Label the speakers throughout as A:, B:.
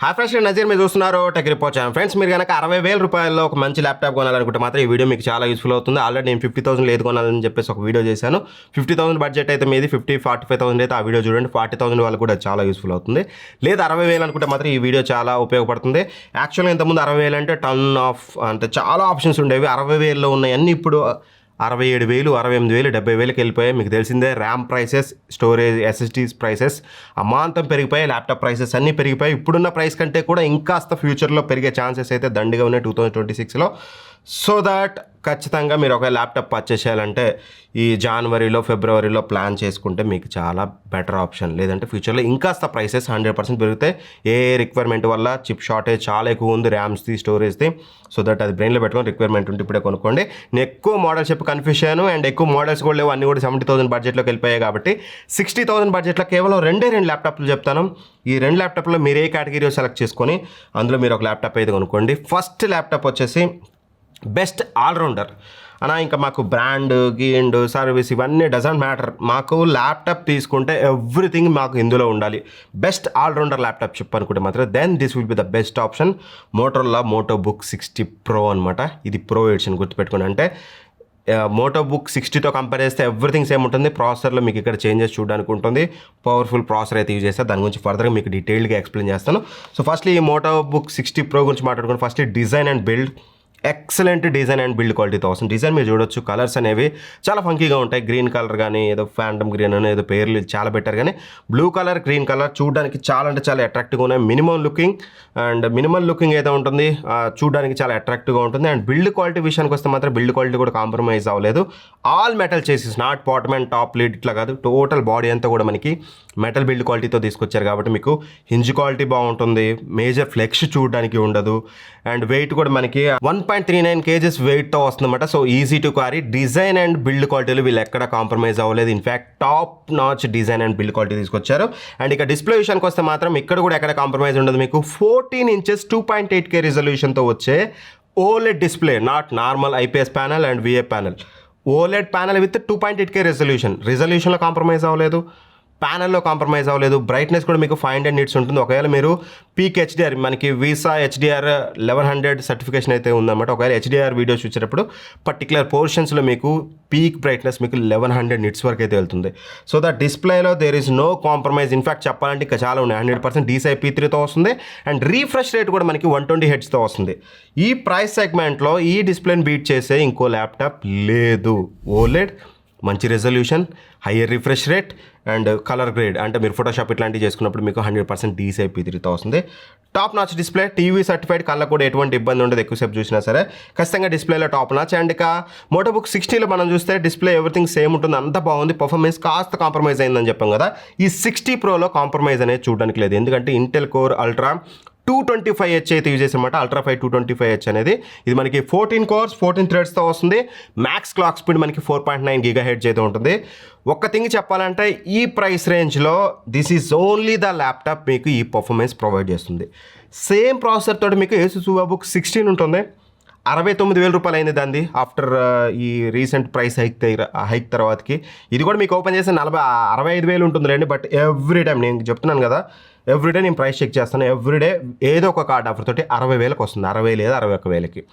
A: Hi friends, నేను నజీర్. మీరు చూస్తున్నారు టెక్ రిపోర్ట్ ఛానల్. ఫ్రెండ్స్, మీరు కనుక 60,000 రూపాయల్లో ఒక మంచి ల్యాప్టాప్ కొనాలనుకుంటే మాత్రం ఈ వీడియో మీకు చాలా యూస్ఫుల్ అవుతుంది. ఆల్రెడీ నేను 50,000 ఏది కొనాలని చెప్పేసి ఒక వీడియో చేశాను. 50,000 బడ్జెట్ అయితే మీది, 45,000 అయితే ఆ వీడియో చూడండి. 40,000 వాళ్ళకి కూడా చాలా యూస్ఫుల్ అవుతుంది. లేదా 60,000 అనుకుంటే మాత్రం ఈ వీడియో చాలా ఉపయోగపడుతుంది. యాక్చువల్గా ఇంతకుముందు 60,000 అంటే టన్ ఆఫ్ అంటే చాలా ఆప్షన్స్ ఉండేవి. 60,000లో ఉన్నాయన్నీ ఇప్పుడు 67,000, 68,000, 70,000కి వెళ్ళిపోయాయి. మీకు తెలిసిందే, RAM prices, storage, SSDs prices అమాంతం పెరిగిపోయాయి. ల్యాప్టాప్ ప్రైసెస్ అన్నీ పెరిగిపోయాయి. ఇప్పుడున్న ప్రైస్ కంటే కూడా ఇంకాస్త ఫ్యూచర్లో పెరిగే ఛాన్సెస్ అయితే దండిగా ఉన్నాయి 2026లో. సో దాట్ ఖచ్చితంగా మీరు ఒక ల్యాప్టాప్ పర్చేస్ చేయాలంటే ఈ జనవరిలో, ఫిబ్రవరిలో ప్లాన్ చేసుకుంటే మీకు చాలా బెటర్ ఆప్షన్. లేదంటే ఫ్యూచర్లో ఇంకాస్త ప్రైసెస్ 100% పెరుగుతాయి. ఏ రిక్వైర్మెంట్ వల్ల చిప్ షార్టేజ్ చాలా ఎక్కువ ఉంది, ర్యామ్స్ది, స్టోరేజ్ది. సో దట్ అది బ్రెయిన్లో పెట్టుకొని రిక్వైర్మెంట్ ఉంటే ఇప్పుడే కొనుక్కోండి. నేను ఎక్కువ మోడల్స్ చెప్పి కన్ఫ్యూజ్ అయ్యాను. అండ్ ఎక్కువ మోడల్స్ కూడా లేవు, అన్నీ కూడా 70,000 బడ్జెట్లోకి వెళ్ళిపోయాయి. కాబట్టి 60,000 బడ్జెట్లో కేవలం రెండు ల్యాప్టాప్లు చెప్తాను. ఈ రెండు ల్యాప్టాప్లో మీరు ఏ కేటగిరీ సెలెక్ట్ చేసుకొని అందులో మీరు ఒక ల్యాప్టాప్ అయితే కొనుక్కోండి. ఫస్ట్ ల్యాప్టాప్ వచ్చేసి బెస్ట్ ఆల్రౌండర్ అన్నా. ఇంకా మాకు బ్రాండ్, గీండ్, సర్వీస్ ఇవన్నీ డజంట్ మ్యాటర్. మాకు ల్యాప్టాప్ తీసుకుంటే ఎవ్రీథింగ్ మాకు ఇందులో ఉండాలి. బెస్ట్ ఆల్రౌండర్ ల్యాప్టాప్ చెప్పనుకుంటే మాత్రం then this will be the best option. Motorola Moto book 60 Pro అనమాట. ఇది ప్రో ఎడిషన్, గుర్తుపెట్టుకోండి. అంటే మోటో బుక్ 60తో కంపేర్ చేస్తే ఎవ్రీథింగ్ సేమ్ ఉంటుంది. ప్రాసెసర్లో మీకు ఇక్కడ చేంజెస్ చూడడానికి ఉంటుంది. పవర్ఫుల్ ప్రాసెసర్ అయితే యూజ్ చేస్తారు. దాని గురించి ఫర్దర్గా మీకు డీటెయిల్గా ఎక్స్ప్లెయిన్ చేస్తాను. సో ఫస్ట్లీ ఈ మోటో బుక్ 60 Pro గురించి మాట్లాడుకుని first design and build. Excellent design and build క్వాలిటీతో వస్తుంది. డిజైన్ మీరు చూడొచ్చు, కలర్స్ అనేవి చాలా ఫంకీగా ఉంటాయి. గ్రీన్ కలర్ కానీ, ఏదో ఫ్యాంటమ్ గ్రీన్ అని ఏదో పేర్లు చాలా బెటర్, కానీ బ్లూ కలర్, గ్రీన్ కలర్ చూడడానికి చాలా అంటే చాలా అట్రాక్టివ్గా ఉన్నాయి. మినిమల్ లుకింగ్ ఏదో ఉంటుంది, చూడడానికి చాలా అట్రాక్టివ్గా ఉంటుంది. అండ్ బిల్డ్ క్వాలిటీ విషయానికి వస్తే మాత్రం బిల్డ్ క్వాలిటీ కూడా కాంప్రమైజ్ అవ్వలేదు. ఆల్ మెటల్ చేసేసి, not bottom and top lead ఇట్లా కాదు, టోటల్ బాడీ అంతా కూడా మనకి మెటల్ బిల్డ్ క్వాలిటీతో తీసుకొచ్చారు. కాబట్టి మీకు హింజ్ క్వాలిటీ బాగుంటుంది. మేజర్ ఫ్లెక్స్ చూడడానికి ఉండదు. అండ్ వెయిట్ కూడా మనకి 1.39 kgs వెయిట్తో వస్తుందన్నమాట. So easy to carry. Design and build క్వాలిటీలో వీళ్ళు ఎక్కడ కాంప్రమైజ్ అవ్వలేదు. In fact top notch design and build quality తీసుకొచ్చారు. అండ్ ఇక డిస్ప్లే విషయానికి వస్తే మాత్రం ఇక్కడ కూడా ఎక్కడ కాంప్రమైజ్ ఉండదు. మీకు 14 inches 2.8K రిజల్యూషన్తో వచ్చే OLED display, not normal IPS panel and VA panel. OLED panel with 2.8K రిజల్యూషన్లో కాంప్రమైజ్ అవ్వలేదు, ప్యానల్లో కాంప్రమైజ్ అవ్వలేదు. బ్రైట్నెస్ కూడా మీకు 500 nits ఉంటుంది. ఒకవేళ మీరు పీక్ HDR, మనకి వీసా HDR 1100 సర్టిఫికేషన్ అయితే ఉందన్నమాట. ఒకవేళ HDR వీడియోస్ చూసేటప్పుడు పర్టికులర్ పోర్షన్స్లో మీకు పీక్ బ్రైట్నెస్ మీకు 1100 nits వరకు అయితే వెళ్తుంది. సో దట్ డిస్ప్లేలో there is no compromise. In fact చెప్పాలంటే ఇంకా చాలా ఉన్నాయి. 100% DCI-P3తో వస్తుంది. అండ్ రీఫ్రెష్ రేట్ కూడా మనకి 120 Hzతో వస్తుంది. ఈ ప్రైస్ సెగ్మెంట్లో ఈ డిస్ప్లేని బీట్ చేసే ఇంకో ల్యాప్టాప్ లేదు. ఓలెడ్, మంచి resolution, higher refresh rate and colour grade. అంటే మీరు ఫోటోషాప్ ఇట్లాంటివి చేసుకున్నప్పుడు మీకు 100% DCI-P3తో వస్తుంది. Top notch display, TV certified, కళ్ళకు కూడా ఎటువంటి ఇబ్బంది ఉండదు. ఎక్కువసేపు చూసినా సరే ఖచ్చితంగా డిస్ప్లేలో టాప్ నాచ్. అండ్ ఇక మోటోబుక్ 60లో మనం చూస్తే డిస్ప్లే ఎవ్రీథింగ్ సేమ్ ఉంటుంది, అంతా బాగుంది. పర్ఫార్మెన్స్ కాస్త కాంప్రమైజ్ అయిందని చెప్పాం కదా. ఈ 60 Proలో కాంప్రమైజ్ అనేది చూడడానికి లేదు. ఎందుకంటే ఇంటెల్ కోర్ అల్ట్రా 225H అయితే యూజ్ చేసామన్నమాట. అల్ట్రా 5 225H అనేది ఇది మనకి 14 cores 14 threadsతో వస్తుంది. మ్యాక్స్ క్లాక్ స్పీడ్ మనకి 4.9 GHz అయితే ఉంటుంది. ఒక్క థింగ్ చెప్పాలంటే ఈ ప్రైస్ రేంజ్లో this is only the laptop మీకు ఈ పర్ఫార్మెన్స్ ప్రొవైడ్ చేస్తుంది. సేమ్ ప్రాసెసర్ తోటి మీకు Asus VivoBook 16 ఉంటుంది. 69,000 రూపాయలు అయింది దాన్ని ఆఫ్టర్ ఈ రీసెంట్ ప్రైస్ హైక్ తర్వాతకి. ఇది కూడా మీకు ఓపెన్ చేస్తే 65,000 ఉంటుంది రండి. బట్ ఎవ్రీ టైం నేను చెప్తున్నాను కదా, ఎవ్రీడే నేను ప్రైస్ చెక్ చేస్తాను. ఎవ్రీడే ఏదో ఒక కార్డ్ ఆఫర్ తోటి 60,000కి వస్తుంది, 60 లేదా 61,000కి.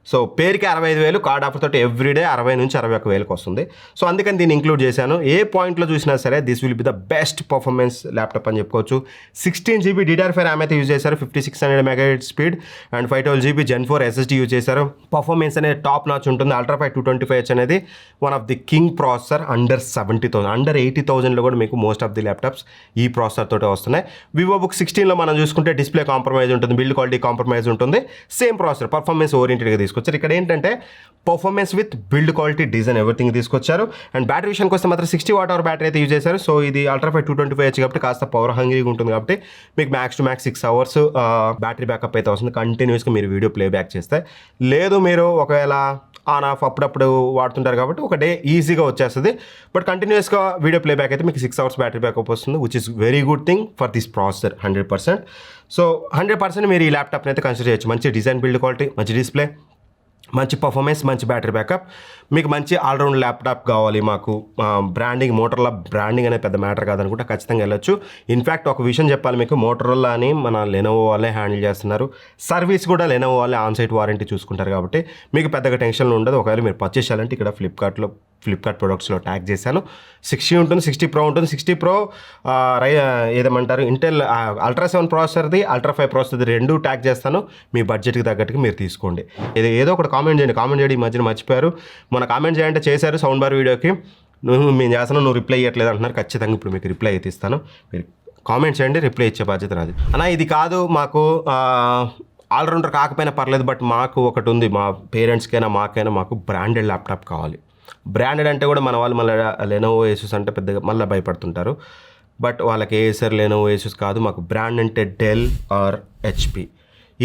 A: సో పేరుకి 65,000, కార్డ్ ఆఫర్ తోటి ఎవ్రీడే 60 నుంచి 61,000కి వస్తుంది. సో అందుకని దీన్ని ఇంక్లూడ్ చేశాను. ఏ పాయింట్లో చూసినా సరే this will be the best performance laptop అని చెప్పుకోవచ్చు. 16GB DDR5 ర్యామ్ అయితే యూజ్ చేశారు, 5600 MHz speed and 512GB Gen 4 SSD use చేశారు. పర్ఫార్మెన్స్ అనేది టాప్ నాచ్ ఉంటుంది. అల్ట్రా 5 225H అనేది one of the king processor. Under 70,000, under 80,000లో కూడా మీకు మోస్ట్ ఆఫ్ ది ల్యాప్టాప్స్ ఈ ప్రాసెసర్ తోటే వస్తున్నాయి. VivoBook 16లో మనం చూసుకుంటే డిస్ప్లే కాంప్రమైజ్ ఉంటుంది, బిల్డ్ క్వాలిటీ కాంప్రమైజ్ ఉంటుంది. సేమ్ ప్రాసెసర్, పర్ఫార్మెన్స్ ఓరియంటెడ్గా తీసుకొచ్చారు. ఇక్కడ ఏంటంటే performance with build quality, design everything తీసుకొచ్చారు. అండ్ బ్యాటరీ విషయానికి వస్తే మాత్రం 60 Wh బ్యాటరీ అయితే యూజ్ చేశారు. సో ఇది అల్ట్రా 5 225H కాబట్టి కాస్త పవర్ హంగ్రీగా ఉంటుంది. కాబట్టి మీకు max to max 6 hours battery backup అయితే వస్తుంది కంటిన్యూస్గా మీరు వీడియో ప్లే బ్యాక్ చేస్తే. లేదు మీరు ఒకవేళ ఆన్ ఆఫ్ అప్పుడప్పుడు వాడుతుంటారు కాబట్టి ఒక డే ఈజీగా వచ్చేస్తుంది. బట్ కంటిన్యూస్గా వీడియో ప్లే బ్యాక్ అయితే మీకు 6 hours బ్యాటరీ బ్యాకప్ వస్తుంది, which is very good thing for this processor 100%. So 100% మీరు ఈ ల్యాప్టాప్ని అయితే కన్సిడర్ చేయొచ్చు. మంచి డిజైన్, బిల్డ్ క్వాలిటీ, మంచి డిస్ప్లే, మంచి పర్ఫార్మెన్స్, మంచి బ్యాటరీ బ్యాకప్, మీకు మంచి ఆల్రౌండ్ ల్యాప్టాప్ కావాలి మాకు, బ్రాండింగ్ మోటరోలా బ్రాండింగ్ అనేది పెద్ద మ్యాటర్ కాదనుకుంటే ఖచ్చితంగా వెళ్ళొచ్చు. ఇన్ఫ్యాక్ట్ ఒక విషయం చెప్పాలి మీకు, మోటరోలా అని మన లెనోవో వాళ్ళే హ్యాండిల్ చేస్తున్నారు. సర్వీస్ కూడా లెనోవో వాళ్ళే ఆన్సైట్ వారంటీ చూసుకుంటారు కాబట్టి మీకు పెద్దగా టెన్షన్ ఉండదు. ఒకవేళ మీరు పర్చేస్ చేయాలంటే ఇక్కడ ఫ్లిప్కార్ట్ ప్రొడక్ట్స్లో ట్యాగ్ చేశాను. 60 ఉంటుంది, 60 Pro ఉంటుంది. 60 Pro ఏదేమంటారు ఇంటెల్ అల్ట్రా 7 ప్రాసెసర్ది, అల్ట్రా 5 ప్రాసెసర్ది రెండు ట్యాగ్ చేస్తాను. మీ బడ్జెట్కి తగ్గట్టుగా మీరు తీసుకోండి. ఇది ఏదో ఒకటి కామెంట్ చేయండి. ఈ మధ్యన మర్చిపోయారు, మన కామెంట్ చేయంటే చేశారు సౌండ్ బార్ వీడియోకి, మేము చేస్తాను, నువ్వు రిప్లై ఇవ్వట్లేదు అంటున్నారు. ఖచ్చితంగా ఇప్పుడు మీకు రిప్లై అయితే ఇస్తాను. మీరు కామెంట్ చేయండి, రిప్లై ఇచ్చే బాధ్యత నాది. అన్న ఇది కాదు మాకు ఆల్రౌండర్ కాకపోయినా పర్లేదు, బట్ మాకు ఒకటి ఉంది, మా పేరెంట్స్కైనా మాకైనా మాకు బ్రాండెడ్ ల్యాప్టాప్ కావాలి. బ్రాండెడ్ అంటే కూడా మన వాళ్ళు మళ్ళీ లెనోవో ఏసూస్ అంటే పెద్దగా మళ్ళీ భయపడుతుంటారు. బట్ వాళ్ళకి ఏసర్ లెనోవో ఏసూస్ కాదు, మాకు బ్రాండ్ అంటే డెల్ ఆర్ హెచ్పి.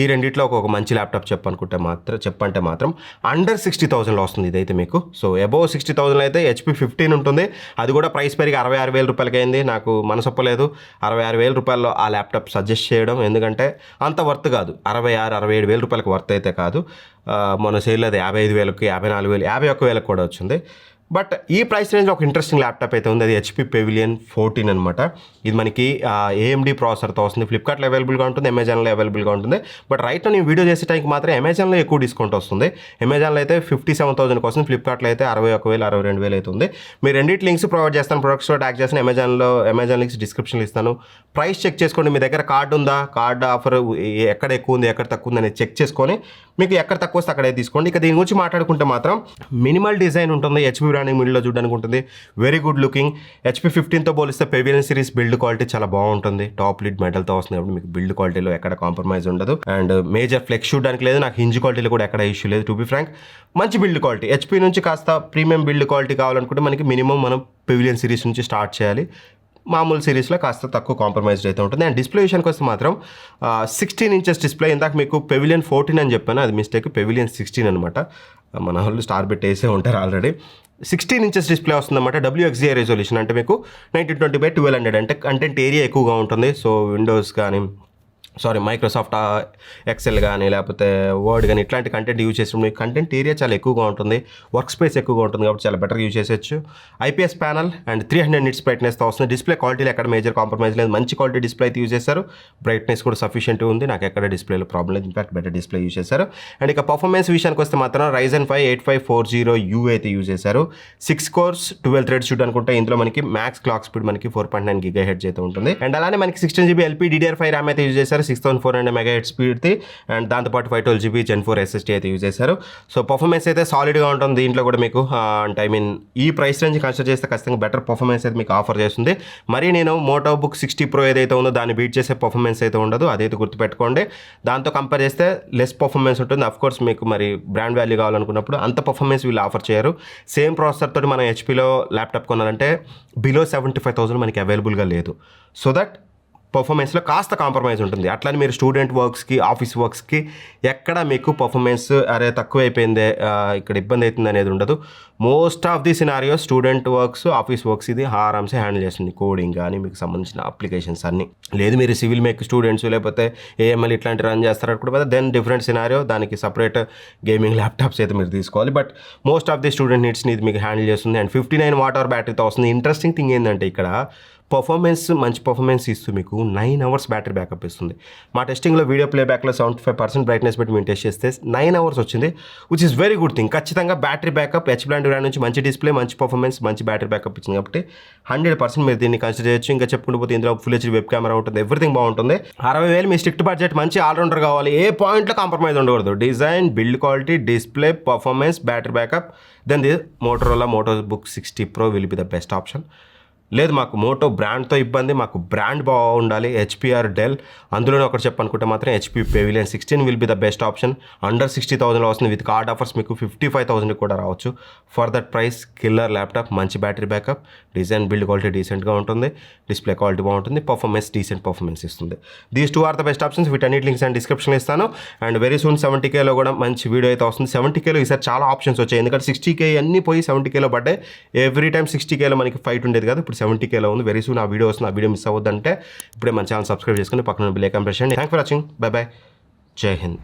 A: ఈ రెండిట్లో ఒక మంచి ల్యాప్టాప్ చెప్పంటే మాత్రం అండర్ 60,000లో వస్తుంది ఇదైతే మీకు. సో అబోవ్ 60,000 అయితే HP 15 ఉంటుంది. అది కూడా ప్రైస్ పెరిగి 66,000 రూపాయలకి అయింది. నాకు మనసొప్పలేదు 66,000 రూపాయల్లో ఆ ల్యాప్టాప్ సజెస్ట్ చేయడం, ఎందుకంటే అంత వర్త్ కాదు. 67,000 రూపాయలకి వర్త్ అయితే కాదు. మన సేల్ అది 55,000కి, 54,000, 51,000 కూడా వచ్చింది. బట్ ఈ ప్రైస్ రేంజ్లో ఒక ఇంట్రెస్టింగ్ ల్యాప్టాప్ అయితే ఉంది, అది HP Pavilion 14 అనమాట. ఇది మనకి AMD ప్రాసెసర్తో వస్తుంది. ఫ్లిప్కార్ట్లో అవైలబుల్గా ఉంటుంది, అమెజాన్లో అవైలబుల్గా ఉంటుంది. బట్ రైట్ నేను వీడియో చేసే టైంకి మాత్రం అమెజాన్లో ఎక్కువ డిస్కౌంట్ వస్తుంది. అమెజాన్లో అయితే 57,000కి వస్తుంది, ఫ్లిప్కార్ట్లో అయితే 61,000, 62,000 అవుతుంది. మీరు రెండింటి లింక్స్ ప్రొవైడ్ చేస్తాను, ప్రొడక్ట్స్లో ట్యాగ్ చేస్తాను. అమెజాన్ లింక్స్ డిస్క్రిప్షన్లో ఇస్తాను. ప్రైస్ చెక్ చేసుకోండి, మీ దగ్గర కార్డు ఉందా, కార్డు ఆఫర్ ఎక్కడ ఎక్కువ ఉంది, ఎక్కడ తక్కువ ఉంది అనేది చెక్ చేసుకొని మీకు ఎక్కడ తక్కువ వస్తే అక్కడే తీసుకోండి. ఇక దీని గురించి మాట్లాడుకుంటే మాత్రం మినిమల్ డిజైన్ ఉంటుంది, HP బ్రాండింగ్ మిడిల్లో చూడడానికి ఉంటుంది, వెరీ గుడ్ లుకింగ్. HP 15తో పోలిస్తే పెవిలియన్ సిరీస్ బిల్డ్ క్వాలిటీ చాలా బాగుంటుంది. టాప్ లిడ్ మెటల్తో వస్తుంది కాబట్టి మీకు బిల్డ్ క్వాలిటీలో ఎక్కడ కాంప్రమైజ్ ఉండదు. అండ్ మేజర్ ఫ్లెక్స్ చూడడానికి లేదు, నాకు హింజ్ క్వాలిటీలో కూడా ఎక్కడ ఇష్యూ లేదు. టు బి ఫ్రాంక్ మంచి బిల్డ్ క్వాలిటీ. HP నుంచి కాస్త ప్రీమియం బిల్డ్ క్వాలిటీ కావాలనుకుంటే మనకి మినిమం మనం పెవిలియన్ సిరీస్ నుంచి స్టార్ట్ చేయాలి. మామూలు సిరీస్లో కాస్త తక్కువ కాంప్రమైజ్డ్ అయితే ఉంటుంది. అండ్ డిస్ప్లే విషయానికి వస్తే మాత్రం 16 ఇంచెస్ డిస్ప్లే. ఇందాక మీకు Pavilion 14 అని చెప్పాను, అది మిస్టేక్, Pavilion 16 అనమాట. మన వాళ్ళు స్టార్ పెట్టేసే ఉంటారు ఆల్రెడీ. 16 ఇంచెస్ డిస్ప్లే వస్తుందన్నమాట. WXGA రెజల్యూషన్ అంటే మీకు 1920x1200 అంటే కంటెంట్ ఏరియా ఎక్కువగా ఉంటుంది. సో విండోస్ కానీ మైక్రోసాఫ్ట్ ఎక్సెల్ కానీ లేకపోతే వర్డ్ కానీ ఇట్లాంటి కంటెంట్ యూజ్ చేసినప్పుడు మీకు కంటెంట్ ఏరియా చాలా ఎక్కువగా ఉంటుంది, వర్క్ స్పేస్ ఎక్కువగా ఉంటుంది కాబట్టి చాలా బెటర్ యూజ్ చేసేచ్చు. IPS ప్యానల్ అండ్ 300 నిట్స్ బ్రైట్నెస్తో వస్తుంది. డిస్ప్లే క్వాలిటీలో ఎక్కడ మేజర్ కాంప్రమైజ్ లేదు, మంచి క్వాలిటీ డిస్ప్లే అయితే యూజ్ చేశారు. బ్రైట్నెస్ కూడా సఫిషియెంట్ ఉంది, నాకు ఎక్కడ డిస్ప్లేలో ప్రాబ్లం లేదు, ఇన్ఫాక్ట్ బెటర్ డిస్ప్లే యూజ్ చేశారు. అండ్ ఇక పర్ఫార్మెన్స్ విషయానికి వస్తే మాత్రం Ryzen 5 8540U అయితే యూజ్ చేశారు. 6 cores 12 threads షూట్ అనుకుంటే ఇందులో మనకి మ్యాక్స్ క్లాక్ స్పీడ్ మనకి 4.9 GHz అయితే ఉంటుంది. అండ్ అలానే మనకి 16GB LPDDR5 RAM అయితే యూజ్ చేశారు, 6400 MHz స్పీడ్ది. అండ్ దాంతోపాటు 512GB Gen 4 SSD అయితే యూజ్ చేశారు. సో పర్ఫార్మెన్స్ అయితే సాలిడ్గా ఉంటుంది. దీంట్లో కూడా మీకు అంటే ఈ ప్రైస్ రేంజ్ కన్సిడర్ చేస్తే ఖచ్చితంగా బెటర్ పర్ఫార్మెన్స్ అయితే మీకు ఆఫర్ చేస్తుంది. మరి నేను MotoBook 60 Pro ఏదైతే ఉందో దాన్ని బీట్ చేసే పర్ఫార్మెన్స్ అయితే ఉండదు, అదైతే గుర్తుపెట్టుకోండి. దాంతో కంపేర్ చేస్తే లెస్ పర్ఫార్మెన్స్ ఉంటుంది. అఫ్కోర్స్ మీకు మరి బ్రాండ్ వాల్యూ కావాలనుకున్నప్పుడు అంత పర్ఫార్మెన్స్ వీళ్ళు ఆఫర్ చేయరు. సేమ్ ప్రాసెసర్ తోటి మనం HPలో ల్యాప్టాప్ కొనాలంటే బిలో 75,000 మనకి అవైలబుల్గా లేదు. సో దట్ పర్ఫార్మెన్స్లో కాస్త కాంప్రమైజ్ ఉంటుంది. అట్లని మీరు స్టూడెంట్ వర్క్స్కి, ఆఫీస్ వర్క్స్కి ఎక్కడ మీకు పర్ఫార్మెన్స్ తక్కువ అయిపోయిందే, ఇక్కడ ఇబ్బంది అవుతుంది అనేది ఉండదు. Most of the scenario student works, office works ఇది ఆరామ్సే హ్యాండిల్ చేస్తుంది. కోడింగ్ కానీ మీకు సంబంధించిన అప్లికేషన్స్ అన్నీ. లేదు మీరు సివిల్ మేక్ స్టూడెంట్స్ లేకపోతే AML ఇట్లాంటి రన్ చేస్తారు అనుకుంటే దెన్ డిఫరెంట్ సినారియో, దానికి సపరేట్ గేమింగ్ ల్యాప్టాప్స్ అయితే మీరు తీసుకోవాలి. But most of the student నీడ్స్ని ఇది మీకు హ్యాండిల్ చేస్తుంది. అండ్ 59 Wh బ్యాటరీతో వస్తుంది. ఇంట్రెస్టింగ్ థింగ్ ఏంటంటే ఇక్కడ మంచి పర్ఫార్మెన్స్ ఇస్తూ మీకు 9 hours బ్యాటరీ బ్యాకప్ ఇస్తుంది. మా టెస్టింగ్లో వీడియో ప్లేబ్యాక్లో 75% బ్రైట్నెస్ పెట్టి మేము టెస్ట్ చేస్తే 9 hours వచ్చింది, which is very good thing. ఖచ్చితంగా బ్యాటరీ బ్యాకప్ HP బ్రాండ్ నుంచి మంచి డిస్ప్లే, మంచి పర్ఫార్మెన్స్, మంచి బ్యాటరీ బ్యాకప్ ఇచ్చింది కాబట్టి 100% మీరు దీన్ని కన్సిడర్ చేయొచ్చు. ఇంకా చెప్పుకుంటూ పోతే ఇందులో ఫుల్ HD వెబ్ కెమెరా ఉంటుంది, ఎవ్రీథింగ్ బాగుంటుంది. 60,000 మీ స్ట్రిక్ట్ బడ్జెట్, మంచి ఆల్రౌండర్ కావాలి, ఏ పాయింట్లో కాంప్రమైజ్ ఉండకూడదు. Design, build quality, display, performance, battery backup, then the MotoBook 60 Pro will be the best option. లేదు మాకు మోటో బ్రాండ్తో ఇబ్బంది, మాకు బ్రాండ్ బాగుండాలి, HP ఆర్ డెల్, అందులోనే ఒకటి చెప్పనుకుంటే మాత్రం HP Pavilion 16 will be the best option. Under 60,000లో వస్తుంది. విత్ కార్డ్ ఆఫర్స్ మీకు 55,000 కూడా రావచ్చు. For that price killer laptop, మంచి battery backup, design, build quality డీసెంట్గా ఉంటుంది, డిస్ప్లే క్వాలిటీ బాగుంటుంది, పర్ఫార్మెన్స్ డీసెంట్ పర్ఫార్మెన్స్ ఇస్తుంది. These 2 are the best options. వీటన్నిటి లింక్స్ అండ్ డిస్క్రిప్షన్లో ఇస్తాను. అండ్ వెరీ సూన్ 70Kలో కూడా మంచి వీడియో అయితే వస్తుంది. 70Kలో ఈసారి చాలా ఆప్షన్స్ వచ్చాయి, ఎందుకంటే 60K అన్నీ పోయి 70Kలో పడ్డాయి. ఎవ్రీ టైం 60Kలో మనకి ఫైట్ ఉండేది కాదు, ఇప్పుడు 70Kలో ఉంది. వెరీ సూన్ ఆ వీడియో వస్తుంది. ఆ వీడియో మిస్ అవ్వద్దంటే ఇప్పుడే మన ఛానల్ సబ్స్క్రైబ్ చేసుకుని పక్కన బెల్ ఐకాన్ ప్రెస్ చేయండి. Thanks for watching. By by. జై హింద్.